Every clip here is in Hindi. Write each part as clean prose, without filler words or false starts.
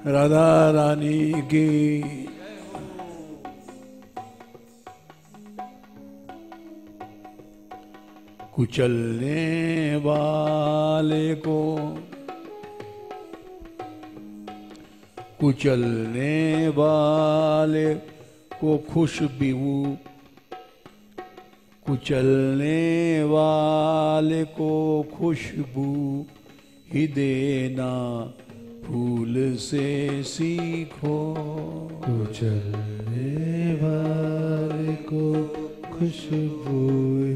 राधा रानी की कुचलने वाले को कुचलने वाले को खुशबू कुचलने वाले को खुशबू ही देना फूल से सीखो। कुचलने वाले को खुशबू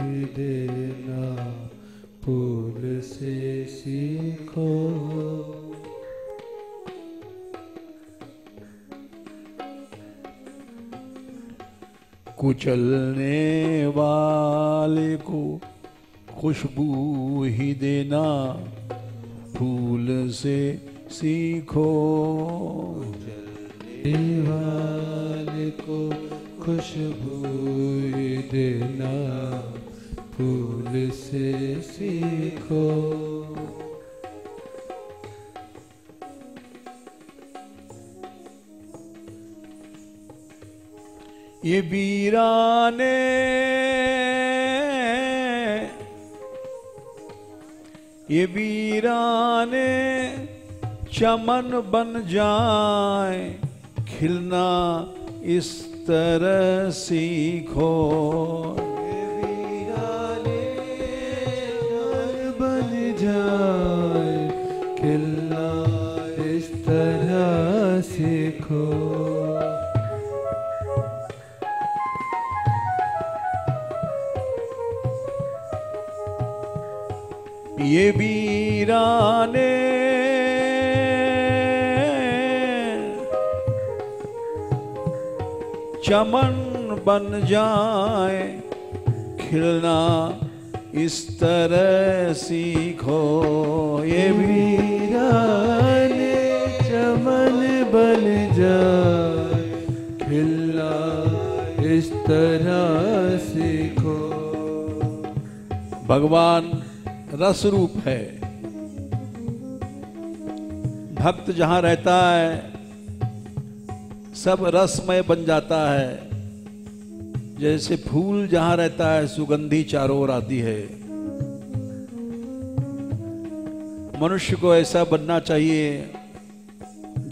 ही देना फूल से सीखो। कुचलने वाले को खुशबू ही देना फूल से सीखो। कुचलने वाले को खुशबू ही देना फूल से सीखो। ये वीराने चमन बन जाए खिलना इस तरह सीखो। ये वीराने चमन बन जाए खिलना इस तरह सीखो। ये वीराने चमन बन जाए खिलना इस तरह सीखो। ये वीराने चमन बन जाए खिलना इस तरह सीखो। भगवान रस रूप है। भक्त जहां रहता है सब रसमय बन जाता है। जैसे फूल जहां रहता है सुगंधी चारों ओर आती है। मनुष्य को ऐसा बनना चाहिए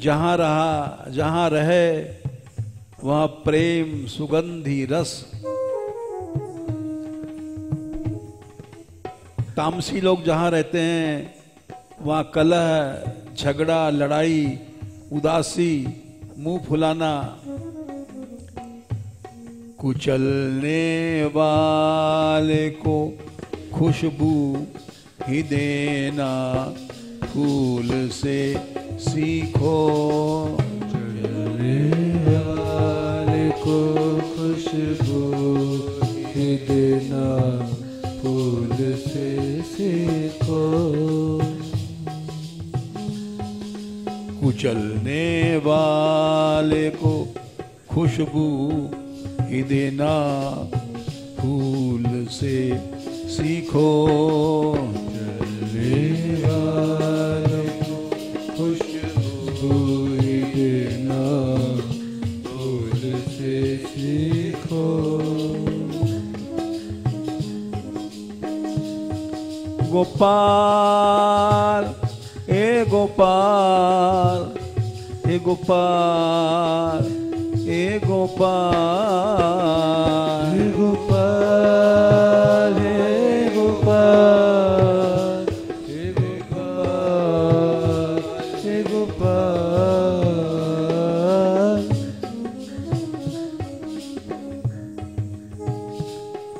जहां रहे वहां प्रेम सुगंधी रस। तामसी लोग जहां रहते हैं वहां कलह झगड़ा लड़ाई उदासी मुंह फुलाना। कुचलने वाले को खुशबू ही देना फूल से सीखो। कुचलने वाले को खुशबू ही देना फूल से सीखो। कुचलने वाले को खुशबू ही देना फूल से सीखो। कुचलने वाले को खुशबू ही देना फूल से सीखो। गोपाल ए गोपाल ए गोपाल ए गोपाल हे गोपाल हे गोपाल हे गोपाल हे गोपाल।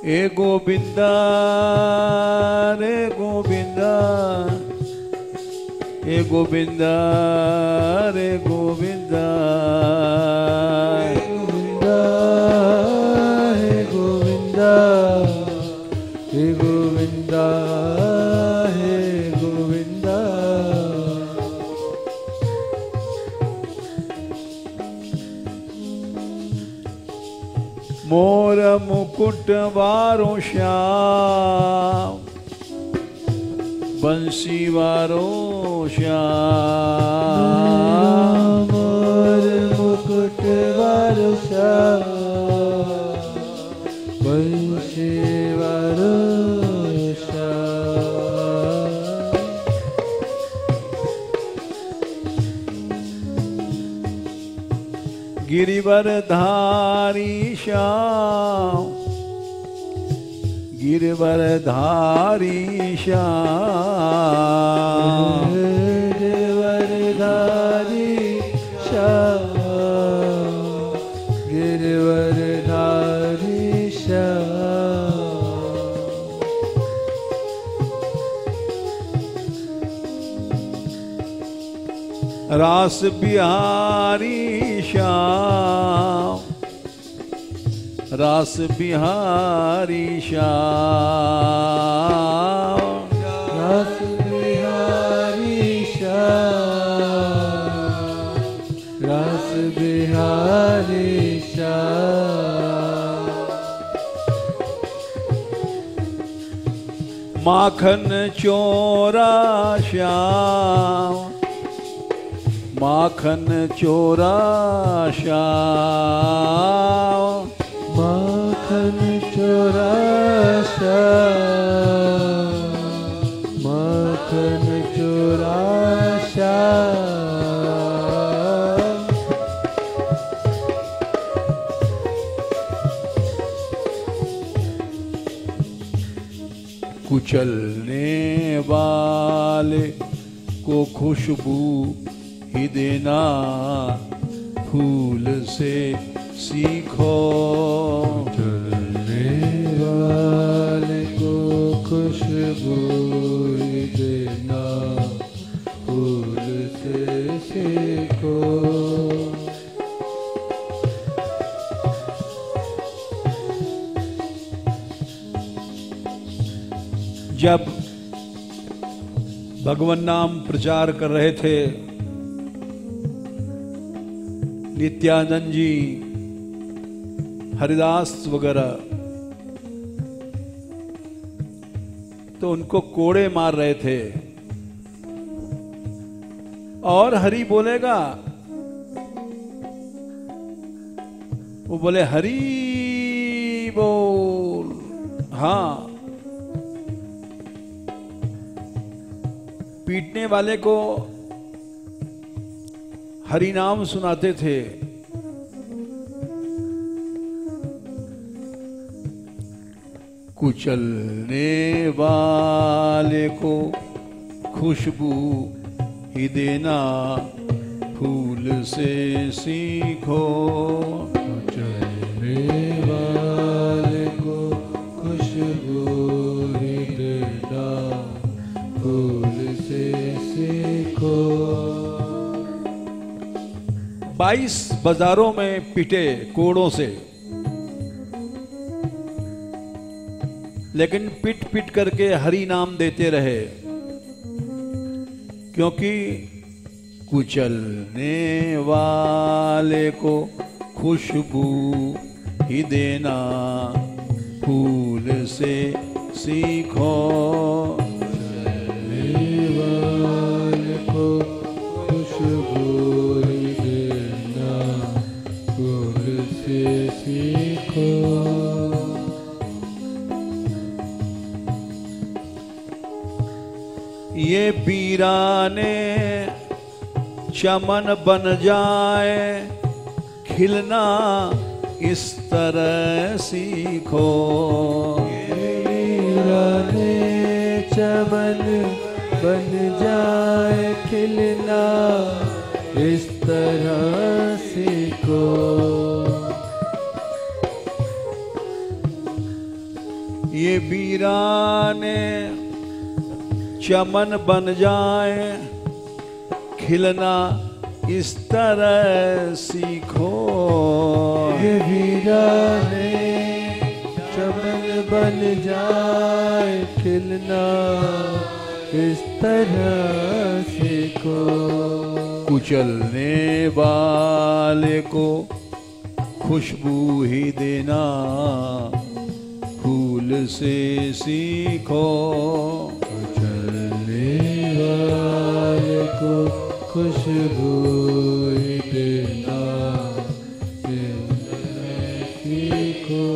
ए गोविंदा रे गोविंदा हे गोविंदा रे गोविंदा हे गोविंदा हे गोविंदा हे गोविंदा मोर मुकुट वारो श्याम बंसी वारो श्याम मोर मुकुट वारो श्याम बंसी वारो श्याम गिरिवर धारी श्याम गिरवर धारी श्याम गिरवर धारी श्याम गिरवर धारी श्याम रास बिहारी श्याम रास बिहारी श्याम रास बिहारी श्याम रास बिहारी श्याम माखन चोरा श्याम माखन चोरा श्याम माखन चोरा श्याम माखन चोरा श्याम कुचलने वाले को खुशबू ही देना फूल से सीखो चलने वाले को खुशबू ही देना फूल से सीखो जब भगवान नाम प्रचार कर रहे थे नित्यानंद जी हरिदास वगैरह तो उनको कोड़े मार रहे थे और हरि बोलेगा वो बोले हरि बोल हाँ पीटने वाले को हरि नाम सुनाते थे कुचलने वाले को खुशबू ही देना फूल से सीखो चलने वाले को खुशबू ही देना फूल से सीखो 22 बाजारों में पिटे कोड़ों से लेकिन पिट पिट करके हरि नाम देते रहे क्योंकि कुचलने वाले को खुशबू ही देना फूल से सीखो चलने वाले को खुशबू ही देना फूल से सीखो ये वीराने चमन बन जाए खिलना इस तरह सीखो वीराने चमन बन जाए खिलना इस तरह सीखो ये वीराने चमन बन जाए खिलना इस तरह सीखो। ये वीराने चमन बन जाए खिलना इस तरह सीखो। कुचलने वाले को खुशबू ही देना फूल से सीखो। चलने वाले को खुशबू ही देना सीखो।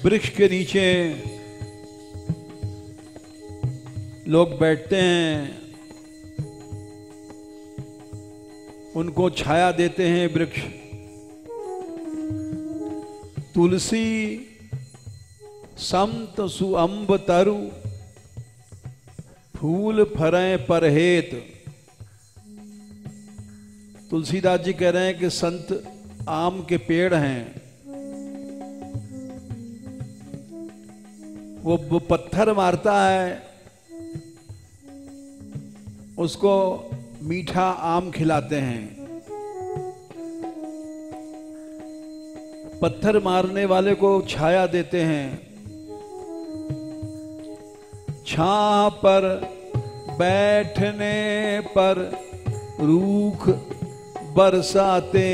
वृक्ष के नीचे लोग बैठते हैं, उनको छाया देते हैं वृक्ष। तुलसी समत सुअंब तरु फूल फरें परहेत। तुलसीदास जी कह रहे हैं कि संत आम के पेड़ हैं, वो पत्थर मारता है, उसको मीठा आम खिलाते हैं। पत्थर मारने वाले को छाया देते हैं। छां पर बैठने पर रूख बरसाते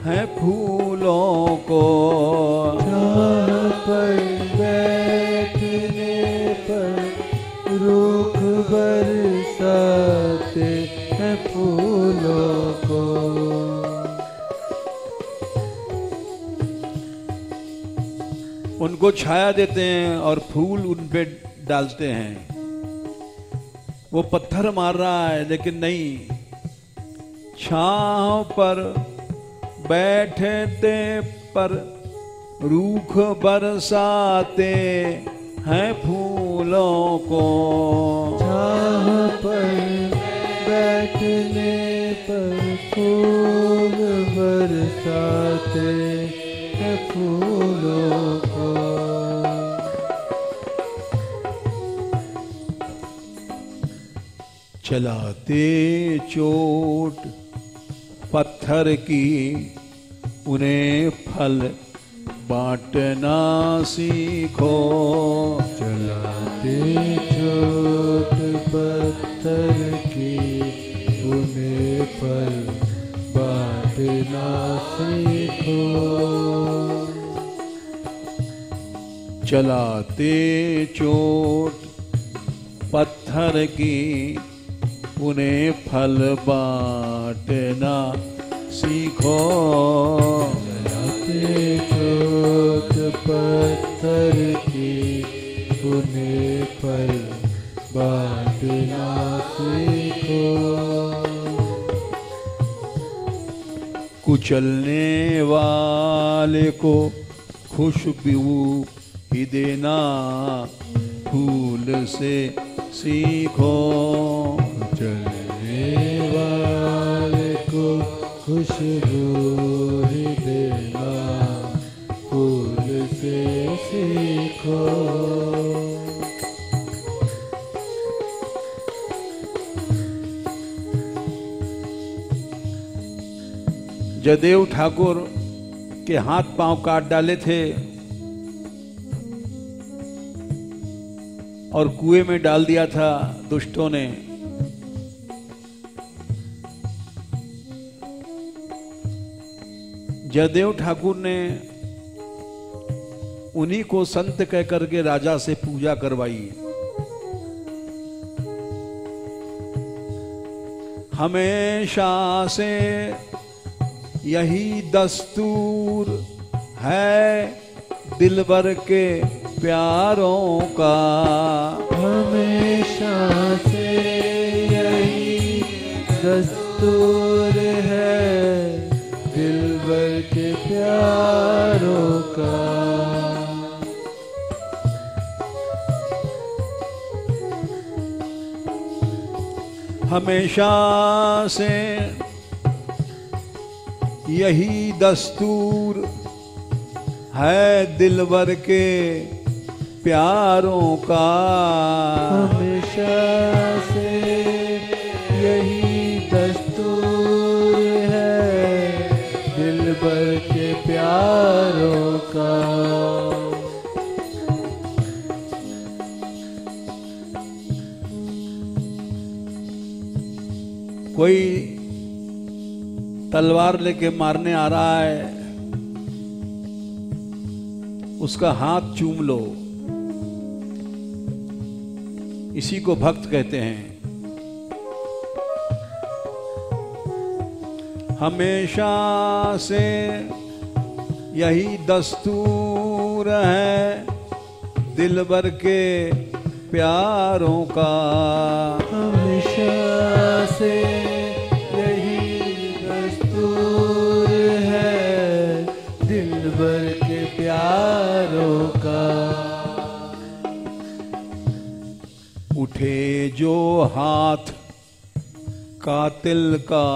हैं फूलों को। छां पर बैठने पर रूख बरसाते हैं फूलों को। उनको छाया देते हैं और फूल उन पे डालते हैं। वो पत्थर मार रहा है लेकिन नहीं, छांव पर बैठते पर रूख बरसाते हैं फूलों को। छां पर बैठने पर फूल बरसाते हैं फूलों को। चलाते चोट पत्थर की उन्हें फल बांटना सीखो। चलाते चोट पत्थर की उन्हें फल बांटना सीखो। चलाते चोट पत्थर की उन्हें फल बांटना सीखो। चलाते चोट पत्थर की उन्हें फल बांटना सीखो। कुचलने वाले को खुशबू ही देना फूल से सीखो। चलने वाले को खुशबू ही देना फूल से सीखो। जयदेव ठाकुर के हाथ पांव काट डाले थे और कुएं में डाल दिया था दुष्टों ने। जयदेव ठाकुर ने उन्हीं को संत कह करके राजा से पूजा करवाई। हमेशा से यही दस्तूर है दिलबर के प्यारों का। हमेशा से यही दस्तूर है दिलबर के प्यारों का। हमेशा से यही दस्तूर है दिलबर के प्यारों का। हमेशा से यही दस्तूर है दिलबर के प्यारों का। कोई तलवार लेके मारने आ रहा है, उसका हाथ चूम लो, इसी को भक्त कहते हैं। हमेशा से यही दस्तूर है दिलबर के प्यारों का। हमेशा से यही दस्तूर है दिलबर के प्यारों का। उठे जो हाथ कातिल का,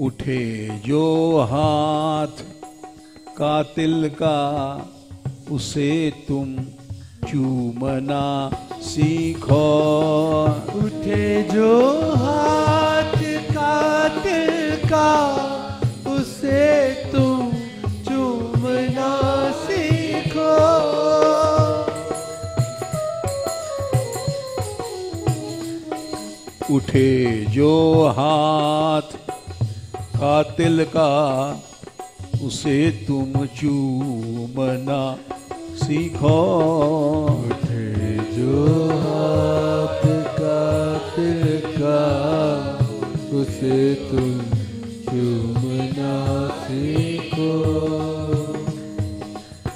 उठे जो हाथ कातिल का, उसे तुम चूमना सीखो। उठे जो हाथ कातिल का, उसे तुम चूमना सीखो। उठे जो हाथ कातिल का, उसे तुम चूमना सीखो। उठे जो हाथ कातिल का, उसे तुम चूमना सीखो।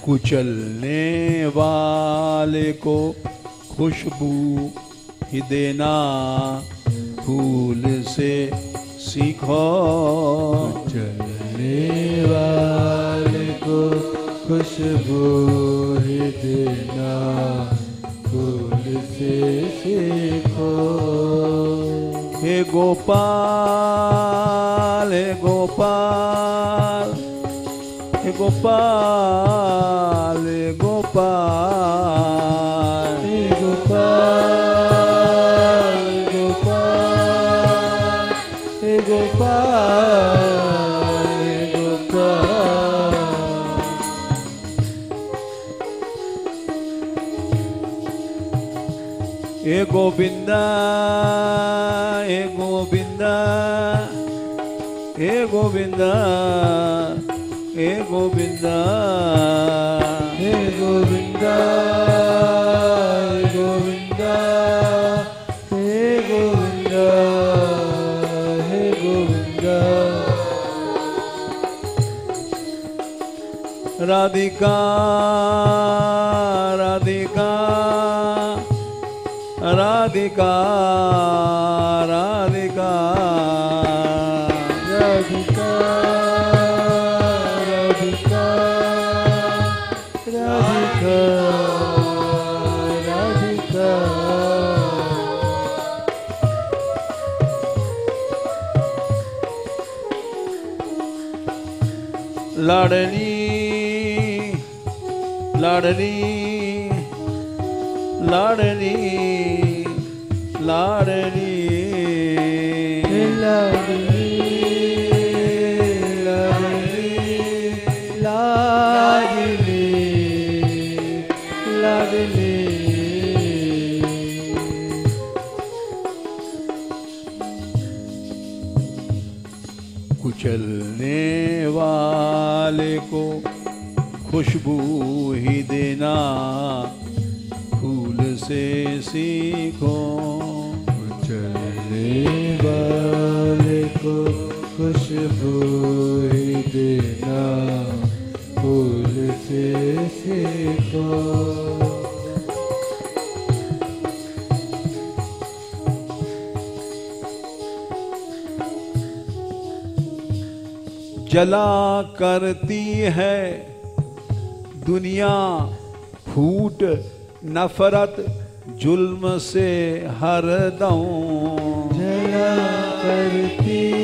कुचलने वाले को खुशबू ही देना फूल से सीखो। चलने वाले को खुशबू ही देना फूल से सीखो। हे गोपाल, हे गोपाल, हे गोपाल, हे गोपाल, हे गोपाल, गोपाल, हे गोपाल, हे गोपाल। हे गोविंदा, हे गोविंदा, हे गोविंदा, हे गोविंदा, हे गोविंदा, गोविंदा, हे गोविंदा, हे गोविंदा। राधिका, राधिका, राधिका, राधिका, राधिका, राधिका, राधिका, राधिका। लाडली, लाडली, लाडली, लाडली, लाडली, लाडली, लाडली, लाडली। कुचलने वाले को खुशबू ही देना फूल से सीखो। चलने वाले को खुशबू ही देना फूल से सीखो। जला करती है दुनिया फूट नफरत जुल्म से हरदम। जला करती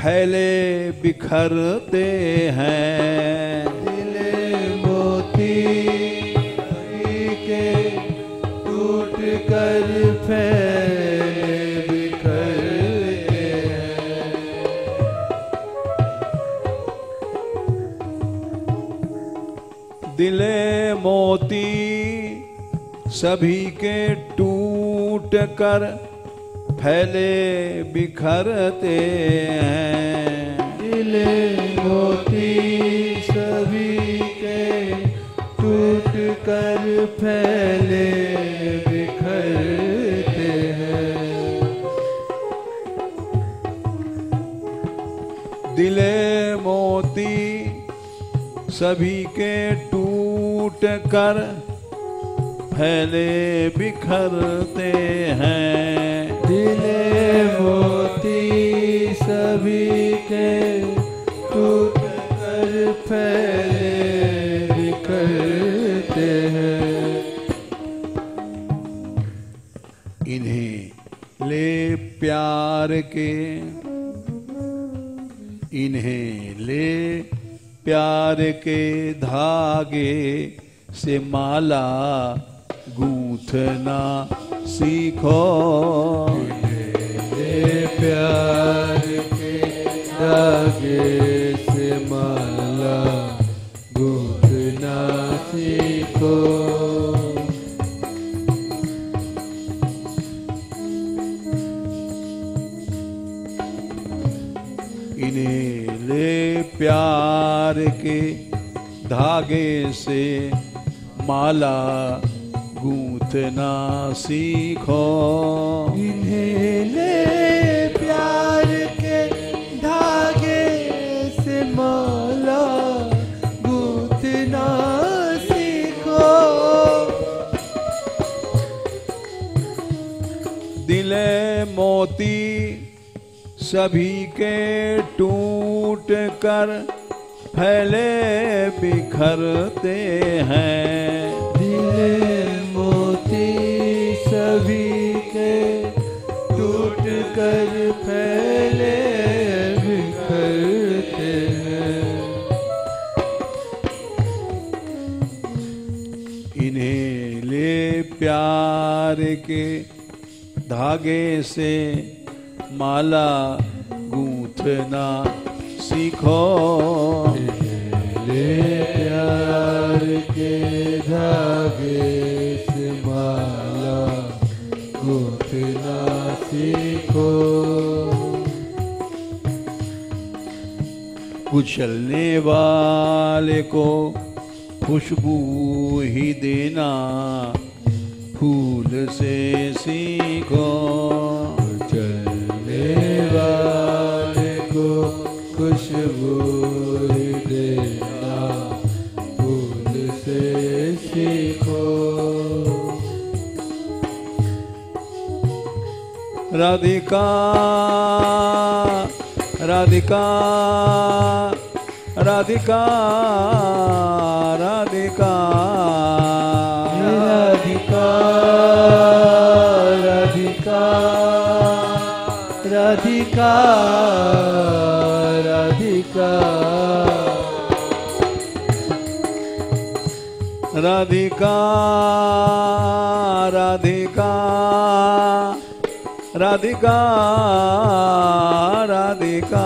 फैले बिखरते हैं। दिले मोती के टूट कर फैले बिखरते हैं। दिले मोती सभी के टूट कर फैले बिखरते हैं। दिले मोती सभी के टूट कर फैले बिखरते हैं। दिले मोती सभी के टूट कर फैले बिखरते हैं। दिले मोती सभी के टूट कर फैले बिखरते हैं। इन्हें ले प्यार के, इन्हें ले प्यार के धागे से माला गूंथना सीखो। ये प्यार के धागे से माला गूंथना सीखो। इन्हें ले प्यार के धागे से माला गूंथना सीखो। इन्हें ले प्यार के धागे से माला गूंथना सीखो। दिले मोती सभी के टूट कर फैले बिखरते हैं। दिले मोती सभी के टूट कर फैले बिखरते हैं। इन्हें ले प्यार के धागे से माला गूंथना सीखो। ले प्यार के धागे से माला गूंथना सीखो। कुचलने वाले को खुशबू ही देना फूल से सीखो। चलने वाले को खुशबू देना फूल से सीखो। राधिका राधिका राधिका राधिका राधिका राधिका राधिका राधिका राधिका राधिका राधिका राधिका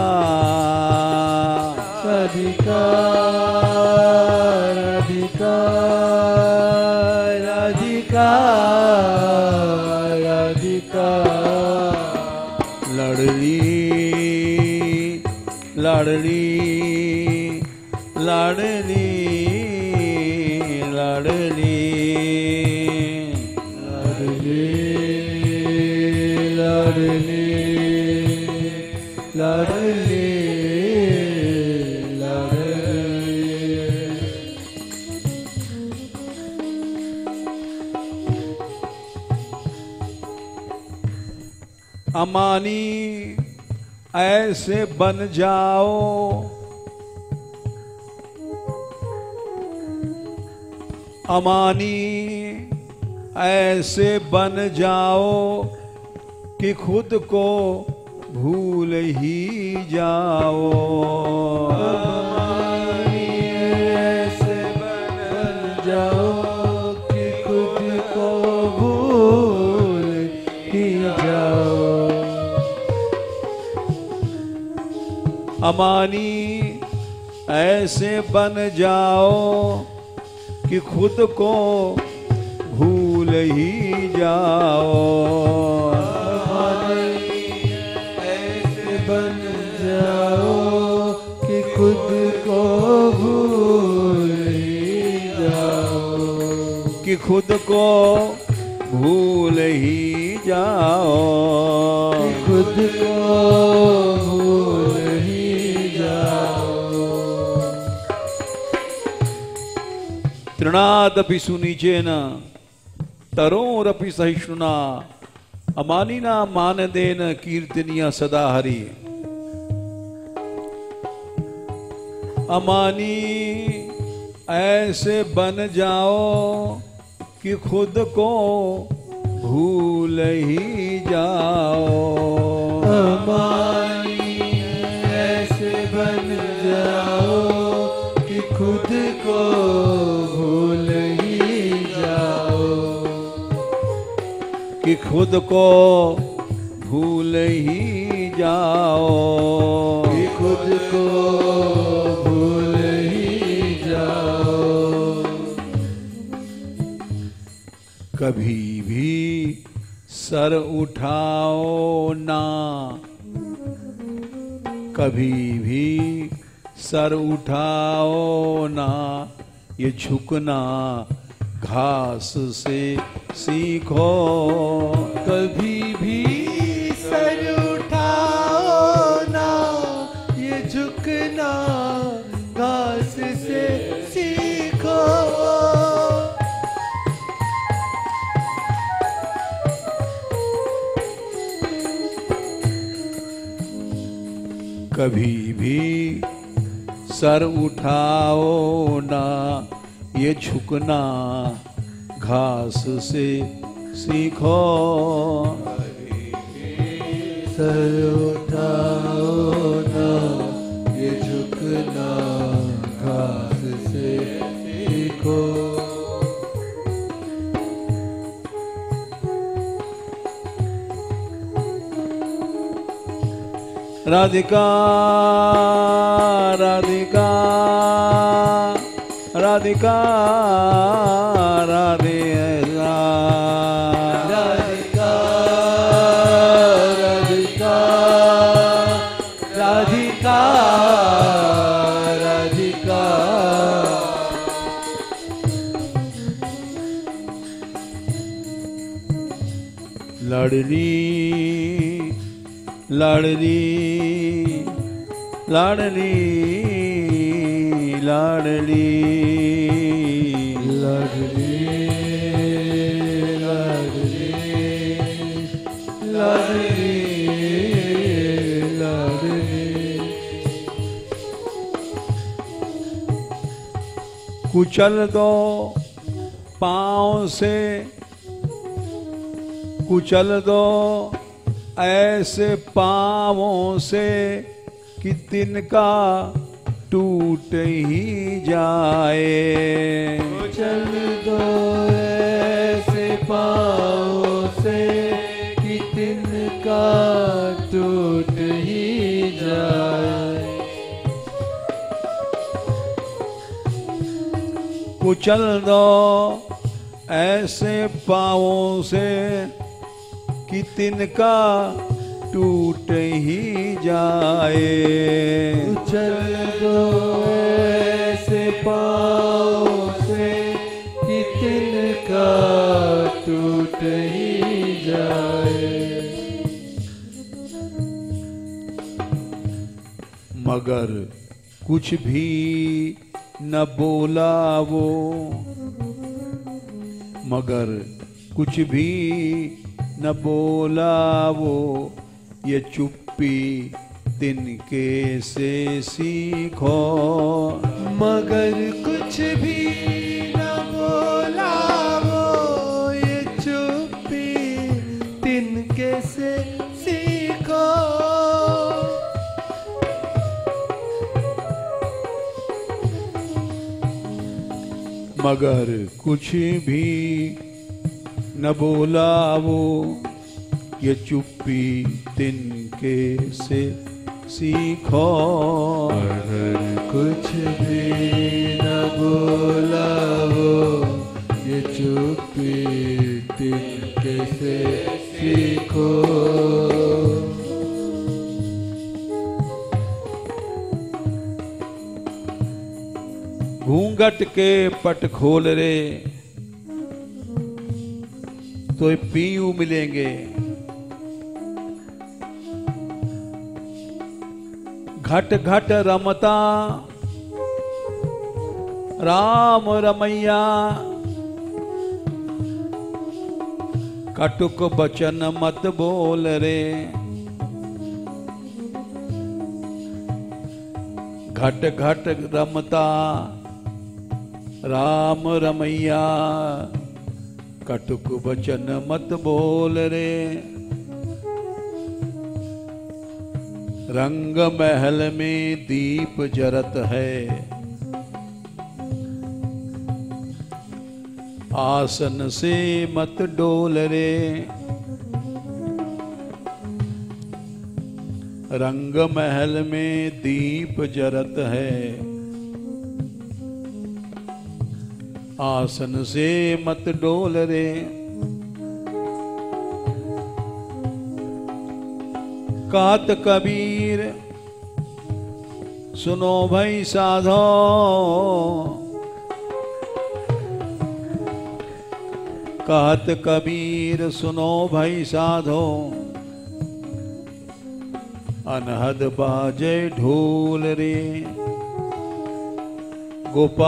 राधिका राधिका राधिका राधिका लड़ली लड़ली लड़ली लड़ली लड़ली लड़ली लड़ली लड़ली। अमानी ऐसे बन जाओ अमानी ऐसे बन जाओ कि खुद को भूल ही जाओ। ऐसे बन जाओ कि खुद को भूल ही जाओ। अमानी ऐसे बन जाओ कि खुद को भूल ही जाओ। ऐसे बन जाओ कि खुद को भूल ही जाओ। कि खुद को भूल ही जाओ। कि खुद को भूल ही जाओ। तृणादपि सुनिचेन तरोरपि सहिष्णुना अमानिना मानदेन कीर्तनीय सदा हरि। अमानी ऐसे बन जाओ कि खुद को भूल ही जाओ। अमानी ऐसे बन जाओ कि खुद को भूल ही जाओ। कि खुद को भूल ही जाओ। कि खुद को भूल ही जाओ। कभी भी सर उठाओ ना। कभी भी सर उठाओ ना। ये झुकना घास से सीखो। कभी भी सर उठाओ ना। ये झुकना घास से सीखो। कभी भी सर उठाओ ना। ये झुकना घास से सीखो। सर उठाओ ना। ये झुकना घास से सीखो। राधिका राधिका राधिका राधे राधिका राधिका राधिका राधिका। लाडली लाडली लाडली लाडली लाडली लाडली लाडली लाडली। कुचल दो पाँव से। कुचल दो ऐसे पाँवों से कि तिनका टूट ही जाए। चल दो ऐसे पाँव से कि तिनका टूट ही जाए। कुचल दो ऐसे पाँवों से कि तिनका टूट ही जाए। चल दो ऐसे पाँव से कि तिनका टूट ही जाए। मगर कुछ भी न बोला वो। मगर कुछ भी न बोला वो। ये चुप्पी तिनके से सीखो। मगर कुछ भी न बोला वो। ये चुप्पी तिनके से सीखो। मगर कुछ भी न बोला वो, ये चुप्पी तिनके से सीखो। मगर कुछ भी न बोला वो, ये चुप्पी तिनके से सीखो। घूंघट के पट खोल रे तो पीयू मिलेंगे, घट घट रमता राम रमैया, कटुक बचन मत बोल रे। घट घट रमता राम रमैया, कटुक बचन मत बोल रे। रंग महल में दीप जरत है, आसन से मत डोल रे। रंग महल में दीप जरत है, आसन से मत डोल रे। कात कबीर सुनो भाई साधो, कहत कबीर सुनो भाई साधो, अनहद बाजे ढोल रे। गोपाल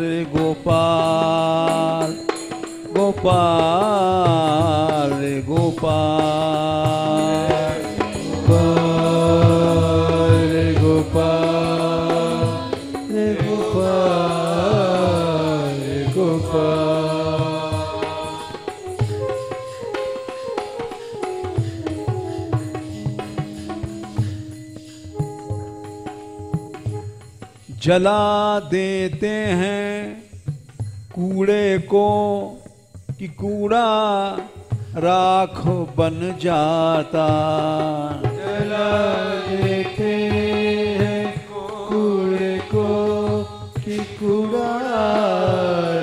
रे गोपाल, गोपाल रे गोपाल, गोपाल रे गोपाल रे गोपाल रे गोपाल। जला देते हैं कूड़े को कि कूड़ा राख बन जाता। जला देते हैं कूड़े को कि कूड़ा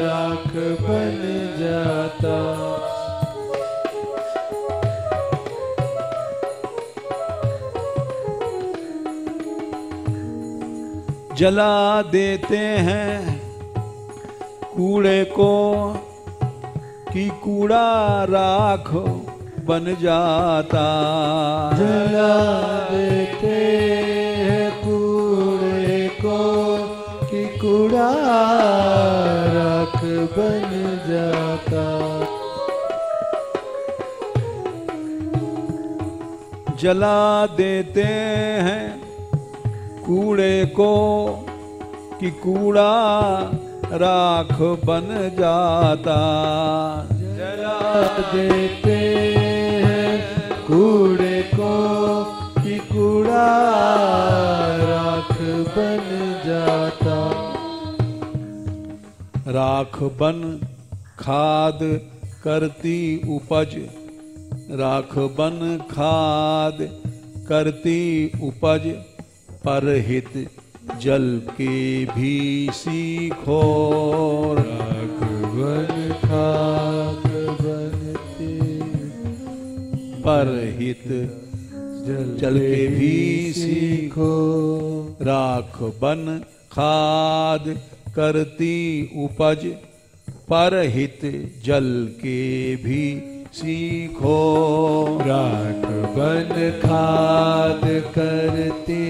राख बन जाता। जला देते हैं कूड़े को कि कूड़ा राख बन जाता। जला देते हैं कूड़े को कि कूड़ा राख बन जाता। जला देते हैं कूड़े को कि कूड़ा राख बन जाता। जला देते हैं कूड़े को कि कूड़ा राख बन जाता। राख बन खाद करती उपज, राख बन खाद करती उपज, परहित जल के भी सीखो। राख बन खाद बनते, परहित जल के भी सीखो। राख बन खाद करती उपज, परहित जल के भी सीखो। राख बन खाद करती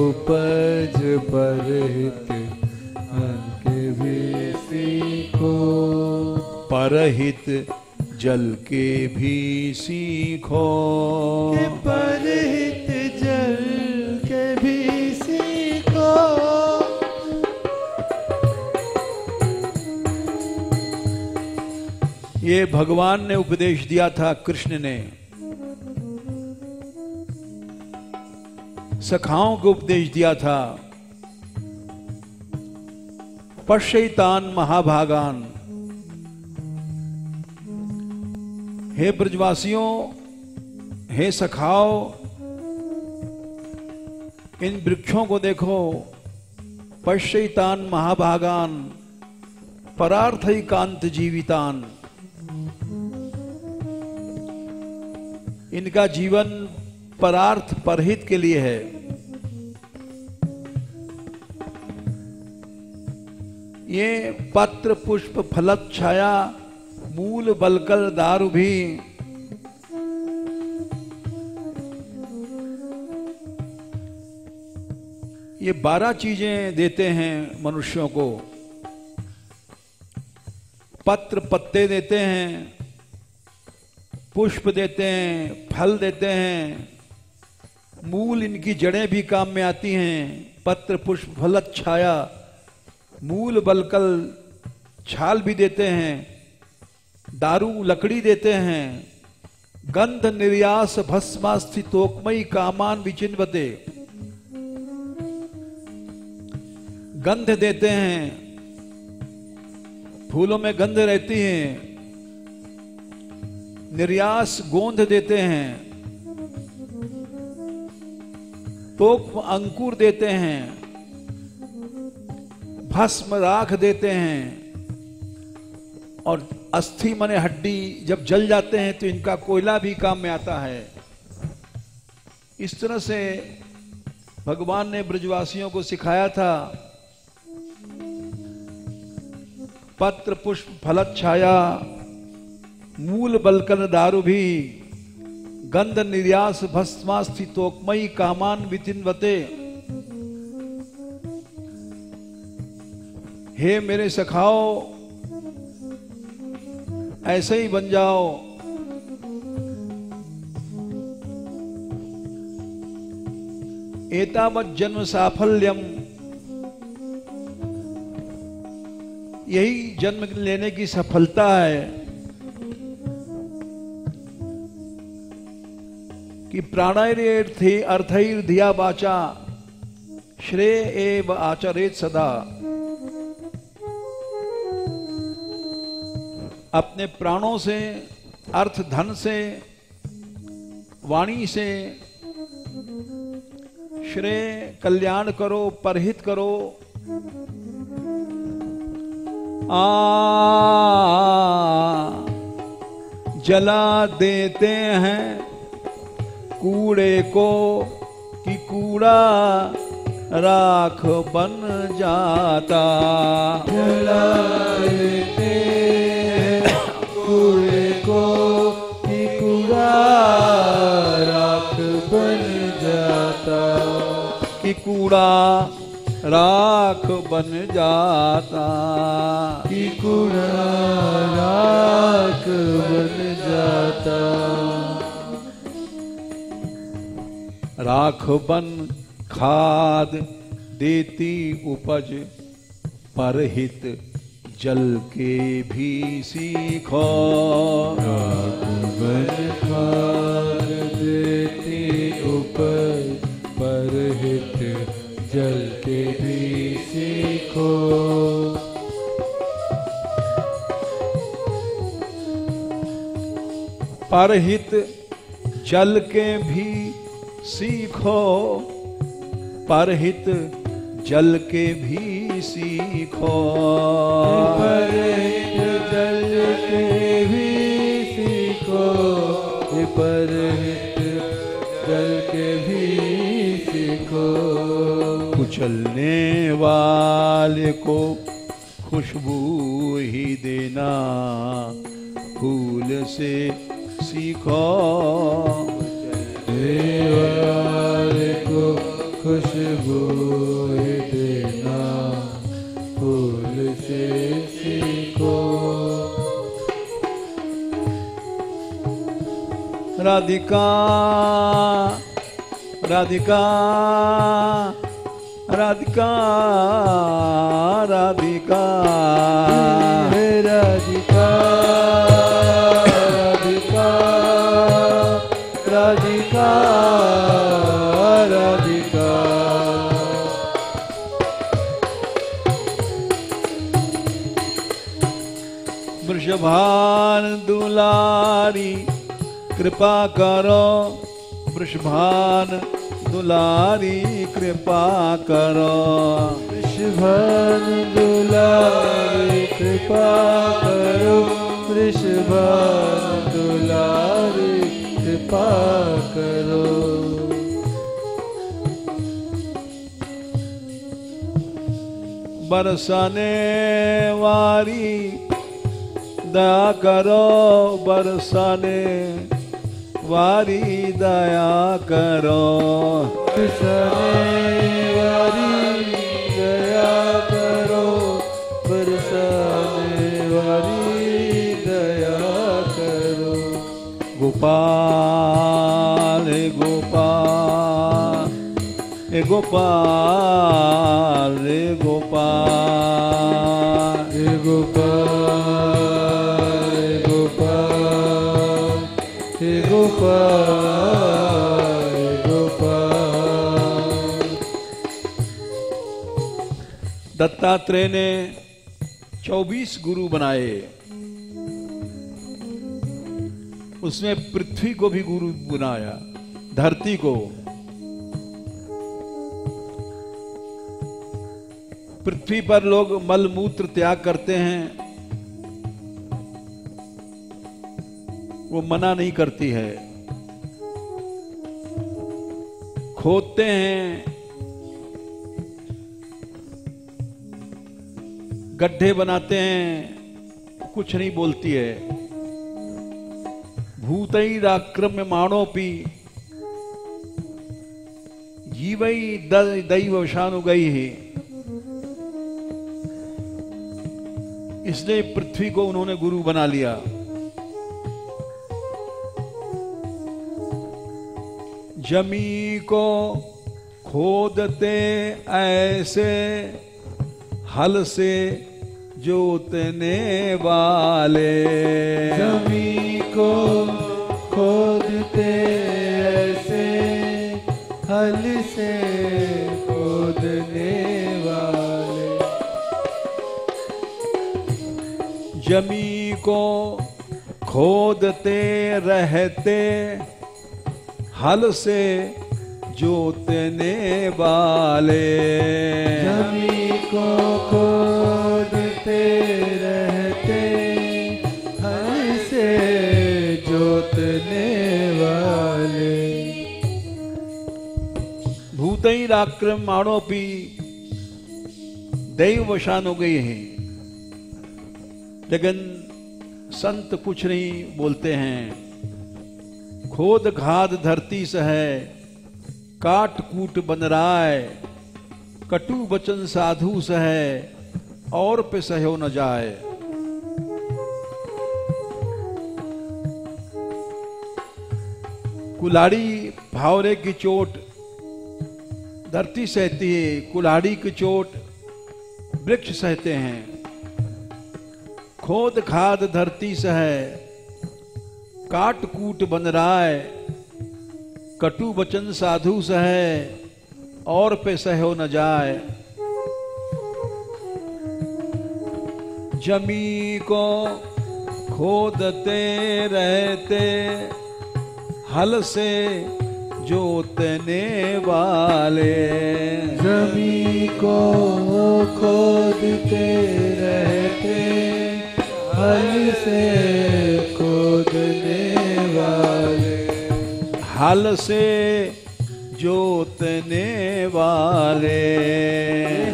उपज, परहित जल के भी सीखो। परहित जल के भी सीखो। परहित जल के भी सीखो। ये भगवान ने उपदेश दिया था, कृष्ण ने सखाओं को उपदेश दिया था। पश्यैतान महाभागान। हे ब्रजवासियों, हे सखाओ, इन वृक्षों को देखो। पश्यैतान महाभागान परार्थैकांत जीवितान। इनका जीवन परार्थ परहित के लिए है। ये पत्र पुष्प फलत छाया मूल बलकर दारु भी। ये 12 चीजें देते हैं मनुष्यों को। पत्र पत्ते देते हैं, पुष्प देते हैं, फल देते हैं, मूल इनकी जड़ें भी काम में आती हैं। पत्र पुष्प फलत छाया मूल बलकल छाल भी देते हैं, दारू लकड़ी देते हैं। गंध निर्यास भस्मास्थितोकमयी कामान विचिन्वते। गंध देते हैं, फूलों में गंध रहती है। निर्यास गोंद देते हैं, तोक अंकुर देते हैं, भस्म राख देते हैं। और अस्थि मने हड्डी जब जल जाते हैं तो इनका कोयला भी काम में आता है। इस तरह से भगवान ने ब्रजवासियों को सिखाया था। पत्र पुष्प फलत छाया मूल बलकन दारु भी। गंध निर्यास भस्मास्थितोकमयी कामान विचिन्वते। हे मेरे सखाओ, ऐसे ही बन जाओ। एतावत् जन्म साफल्यम, यही जन्म लेने की सफलता है कि प्राणायर्थे अर्थैर्धिया वाचा श्रेय एव आचरेत सदा। अपने प्राणों से, अर्थ धन से, वाणी से श्रेय कल्याण करो, परहित करो। जला देते हैं कूड़े को कि कूड़ा राख बन जाता। जला देते कूड़े को कि कूड़ा राख बन जाता। कि कूड़ा राख बन जाता। कि कूड़ा राख बन जाता। राख बन खाद देती उपज, परहित जल के भी सीखो। राख बन खाद देती उपज, परहित जल के भी सीखो। परहित जल के भी सीखो। परहित जल के भी सीखो। परहित जल के भी सीखो। परहित जल के भी सीखो। कुचलने वाले को खुशबू ही देना, फूल से सीखो। वाले को खुशबू देना, फूल से सीखो। राधिका राधिका राधिका राधिका राधिका राधिका राधिका राधिका। वृषभान दुलारी कृपा करो, वृषभान दुलारी कृपा करो, वृषभान दुलारी कृपा करो, वृषभान दुलारी कृपा करो। बरसाने वारी दया करो, बरसाने वारी दया करो, बरसाने वारी दया करो, बरसाने वारी दया करो। गोपाल हे गोपाल हे गोपाल हे गोपाल हे गोपाल हे गोपाल हे गोपाल हे गोपाल। दत्तात्रेय ने 24 गुरु बनाए, उसमें पृथ्वी को भी गुरु बनाया, धरती को। पृथ्वी पर लोग मल मूत्र त्याग करते हैं, वो मना नहीं करती है। खोदते हैं, गड्ढे बनाते हैं, कुछ नहीं बोलती है। भूतैराक्रम्यमाणोपि जीवै दैवशानुगैः। इसलिए पृथ्वी को उन्होंने गुरु बना लिया। जमी को खोदते ऐसे हल से जोतने वाले, जमी को खोदते ऐसे हल से खोदने वाले, जमी को खोदते रहते हल से जोतने वाले, जमी को खोदते रहते हल से जोतने वाले। भूतैराक्रम्यमाणोपि दैववशान हो गए हैं, लेकिन संत कुछ नहीं बोलते हैं। खोद खाद धरती से है, काट कूट बन रहा है, कटु वचन साधु से है, और पे सहयो न जाए। कुल्हाड़ी फावरे की चोट धरती सहती है, कुल्हाड़ी की चोट वृक्ष सहते हैं। खोद खाद धरती से है, काट कूट बन रहा है, कटु वचन साधु से है, और पे सहयो न जाए। जमी को खोदते रहते हल से जोतने वाले, जमी को खोदते रहते हल से खोदने वाले, हल से जोतने वाले,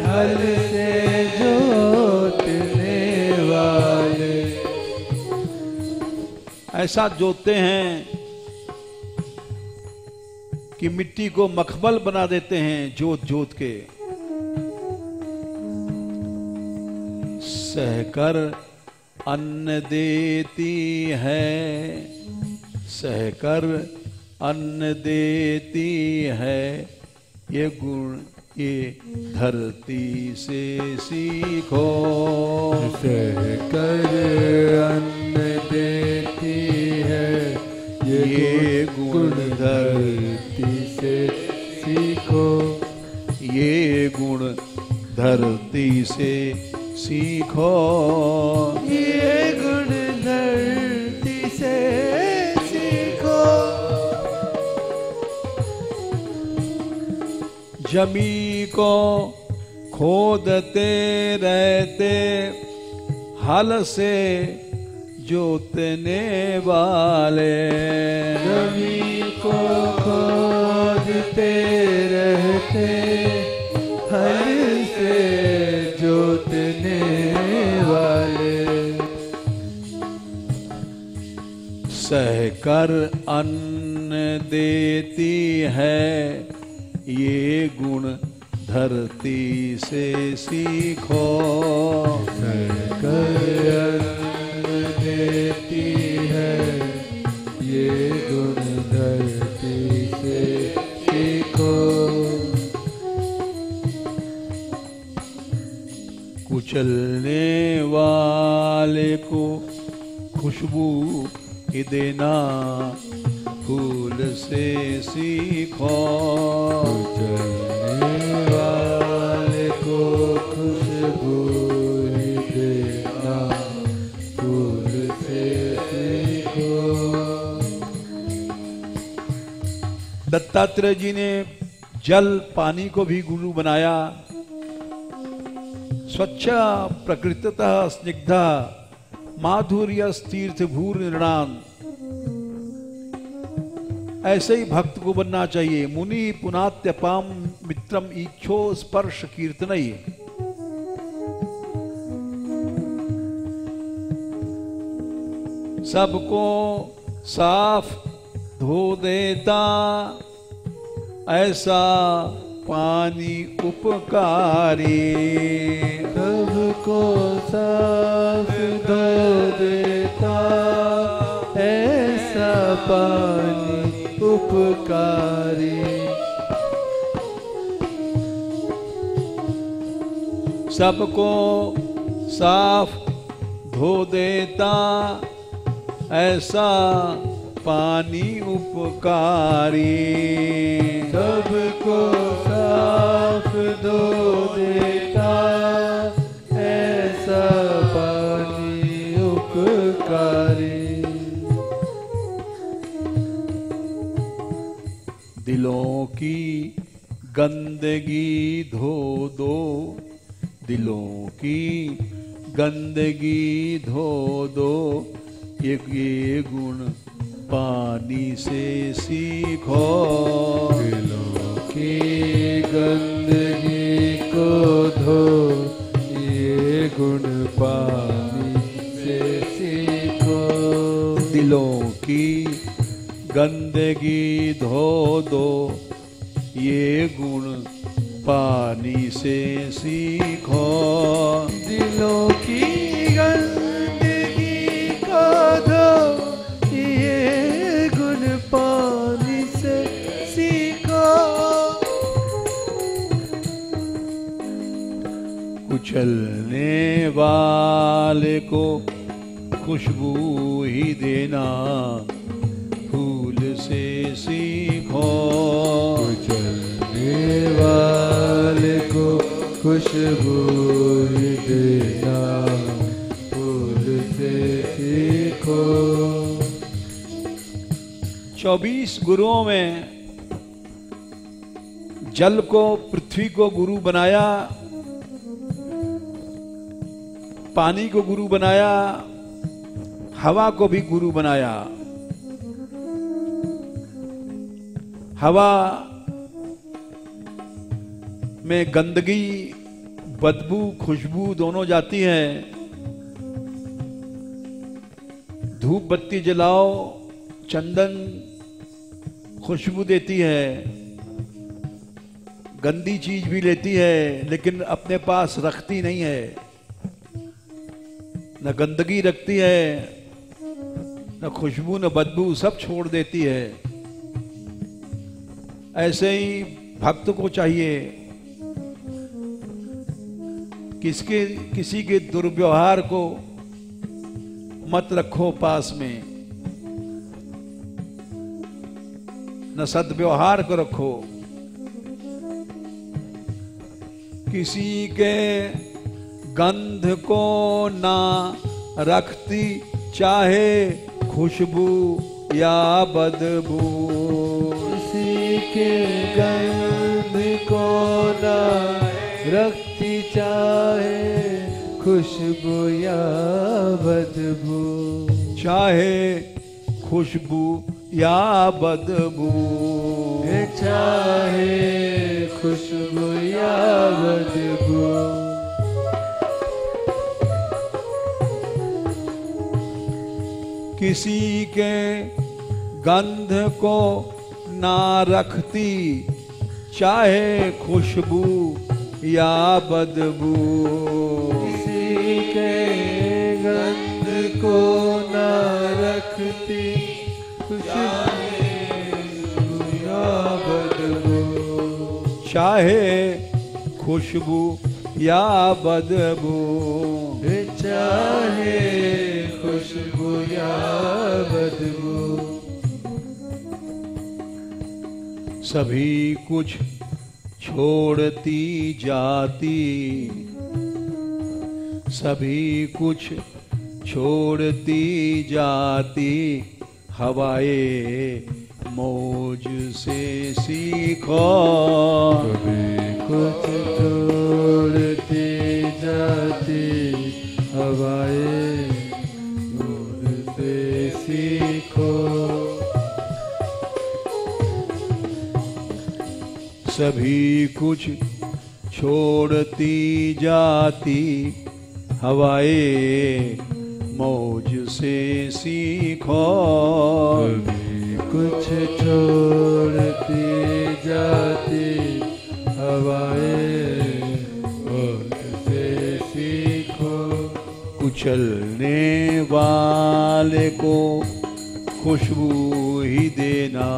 हल से जोतने वाले। ऐसा जोतते हैं कि मिट्टी को मखमल बना देते हैं जोत जोत के। सहकर अन्न देती है, सहकर अन्न देती है, ये गुण ये धरती से सीखो। सहकर अन्न देती है, ये गुण धरती से सीखो। ये गुण धरती से सीखो, ये गुण जमी को खोदते रहते, हल से जोतने वाले। जमी को खोदते रहते, हल से जोतने वाले। सहकर अन्न देती है, ये गुण धरती से सीखो। सहकर अन्न देती है, ये गुण धरती से सीखो। कुचलने वाले को खुशबू ही देना, फूल से सीखो। कुचलने वाले को खुशबू ही देना, फूल से सीखो। दत्तात्रेय जी ने जल पानी को भी गुरु बनाया। स्वच्छ प्रकृततः स्निग्धा, माधुर्य तीर्थ भूर निर्णान। ऐसे ही भक्त को बनना चाहिए। मुनि पुनात्यपाम मित्रम इच्छो स्पर्श कीर्तनई। सबको साफ धो देता, ऐसा पानी उपकारी। सबको साफ धो देता, ऐसा पानी उपकारी। सबको साफ धो देता, ऐसा पानी उपकारी। सबको साफ धो देता, ऐसा पानी उपकारी। दिलों की गंदगी धो दो, दिलों की गंदगी धो दो, ये गुण पानी से सीखो। दिलों की गंदगी को धो, ये गुण पानी से सीखो। दिलों की गंदगी धो दो, ये गुण पानी से सीखो। दिलों की गंदगी को धो, ये गुण पानी से सीखो। कुचलने वाले को खुशबू ही देना, फूल से सीखो। कुचलने वाले को खुशबू ही देना, फूल से सीखो। 24 गुरुओं में जल को, पृथ्वी को गुरु बनाया, पानी को गुरु बनाया, हवा को भी गुरु बनाया। हवा में गंदगी, बदबू, खुशबू दोनों जाती है। धूप बत्ती जलाओ, चंदन खुशबू देती है, गंदी चीज भी लेती है, लेकिन अपने पास रखती नहीं है। न गंदगी रखती है, न खुशबू, न बदबू, सब छोड़ देती है। ऐसे ही भक्त को चाहिए किसी के दुर्व्यवहार को मत रखो पास में, न सद्व्यवहार को रखो। किसी के गंध को ना रखती, चाहे खुशबू या बदबू। किसी के गंध को रखती चाहे खुशबू या बदबू, चाहे खुशबू या बदबू, चाहे खुशबू या बदबू। किसी के गंध को ना रखती, चाहे खुशबू या बदबू, किसी के गंध को ना रखती, खुशबू या बदबू, चाहे खुशबू या बदबू, चाहे खुशबू या बदबू। सभी कुछ छोड़ती जाती, सभी कुछ छोड़ती जाती, हवाएं मौज से सीखो। सभी कुछ छोड़ती जाती, हवाएं मौज से सीखो। सभी कुछ छोड़ती जाती, हवाएं मौज से सीखो। सभी कुछ छोड़ती जाती, हवाएं मौज से सीखो। कुचलने वाले को खुशबू ही देना,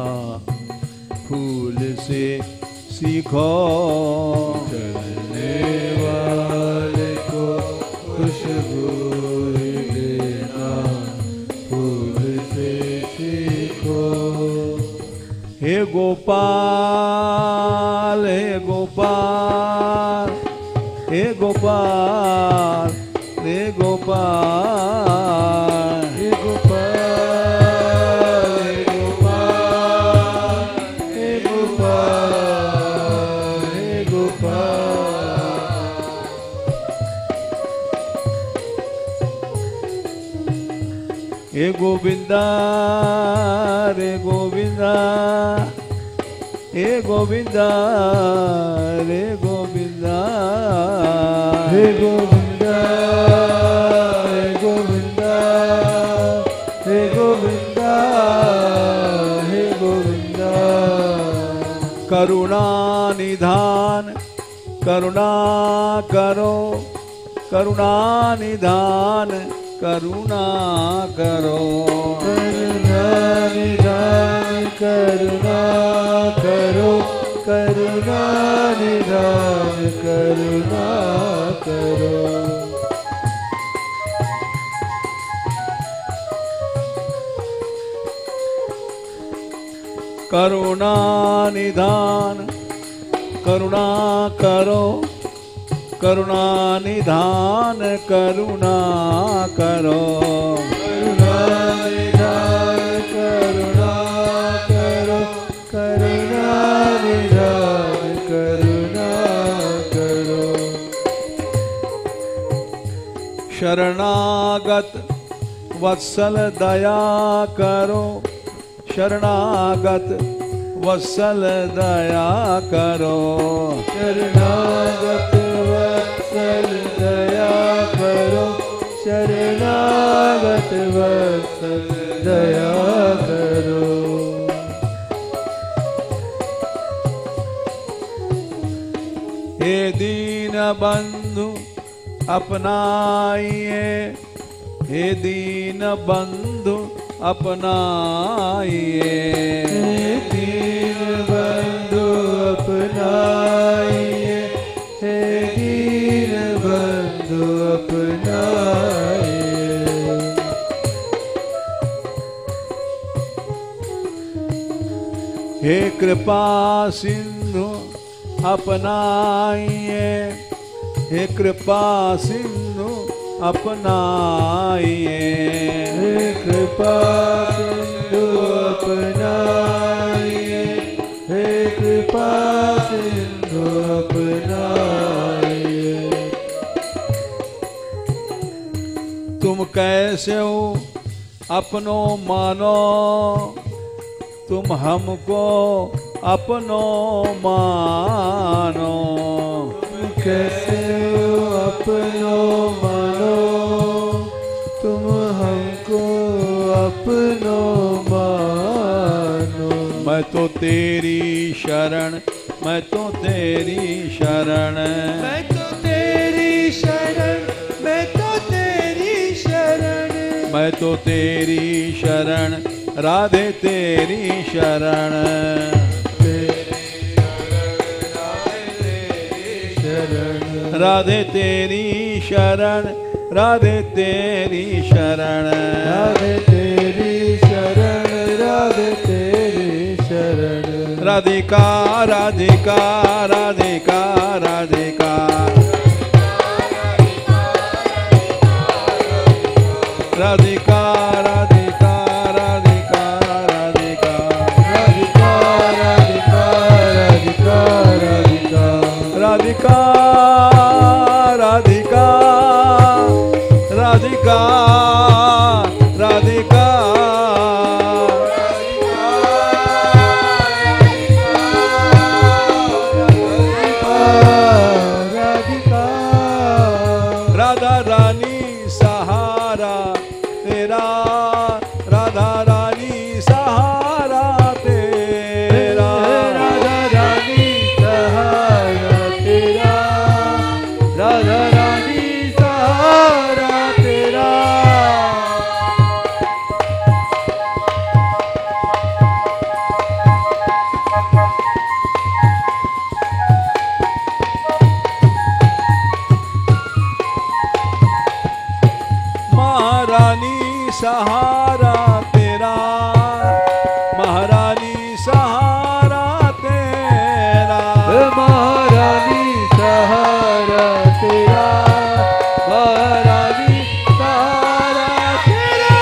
फूल से सीखो। चलने वाले को खुशबू देना, फूल से सीखो। हे गोपाल, हे गोपाल, हे गोपाल, हे गोपाल, हे गोपाल, हे गोपाल, हे गोपाल, हे गोपाल। हे गोविंदा, रे गोविंदा, हे गोविंदा, रे गोविंदा, हे गोविंदा, हे गोविंदा, हे गोविंदा, हे गोविंदा। करुणा निधान करुणा करो, करुणा निधान करुणा करो। करुणा निधान करुणा करो, करुणा निधान करुणा करो। करुणा निधान करुणा करो, करुणा निधान करुणा करो। करुणा निधान करुणा करो, करुणा निधान करुणा करो। शरणागत वत्सल दया करो, शरणागत वत्सल दया करो। शरणागत वत्सल दया करो, शरणागत वत्सल दया करो। हे दीन बंधु अपनाइए, हे दीन बंधु अपनाइए। हे दीन बंधु अपनाइए, हे दीन बंधु अपनाइए। हे कृपा सिंधु अपनाइए, हे कृपा सिंधु अपनाइए। हे कृपा सिंधु अपनाइए, हे कृपा सिंधु अपनाइए। तुम कैसे हो अपनो मानो, तुम हमको अपनो मानो। कैसे हो अपनो मानो, तुम हमको अपनो मानो। मैं तो तेरी शरण, मैं तो तेरी शरण, मैं तो तेरी शरण, मैं तो तेरी शरण, मैं तो तेरी शरण, राधे तेरी शरण। राधे तेरी शरण, राधे तेरी शरण, राधे तेरी शरण, राधे तेरी शरण। राधिका राधिका राधिका राधिका, राधिका राधिका राधिका राधिका, राधिका राधिका राधिका राधिका, राधिका राधिका राधिका राधिका, राधिका राधा रानी सहारा तेरा, राधा रानी सहारा तेरा, राधा रानी सहारा तेरा, राधा रानी सहारा तेरा। महारानी सहारा तेरा, महारानी सहारा तेरा, महारानी सहारा तेरा, महारानी सहारा तेरा।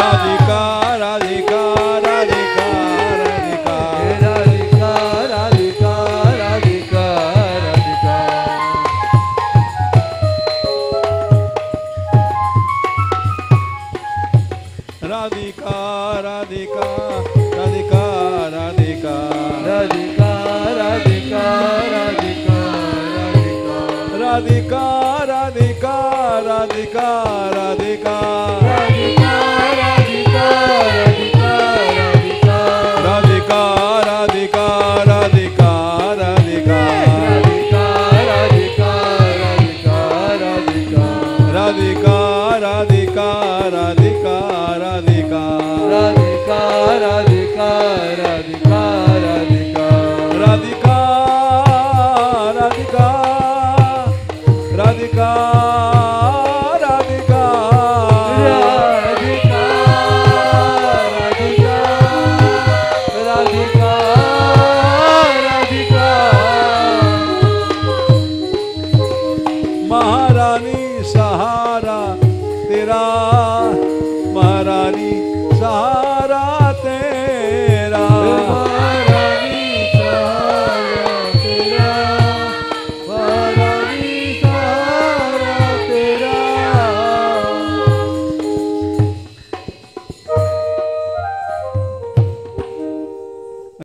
राधिका राधिका राधिका राधिका, राधिका राधिका राधिका राधिका, राधिका राधिका राधिका राधिका, राधिका राधिका राधिका राधिका, राधिका राधिका राधिका राधिका, राधिका राधिका राधिका राधिका, राधिका राधिका राधिका राधिका, राधिका राधिका राधिका राधिका, राधिका राधिका राधिका राधिका, राधिका राधिका राधिका राधिका, राधिका राधिका राधिका राधिका, राधिका राधिका राधिका, महारानी सहारा तेरा,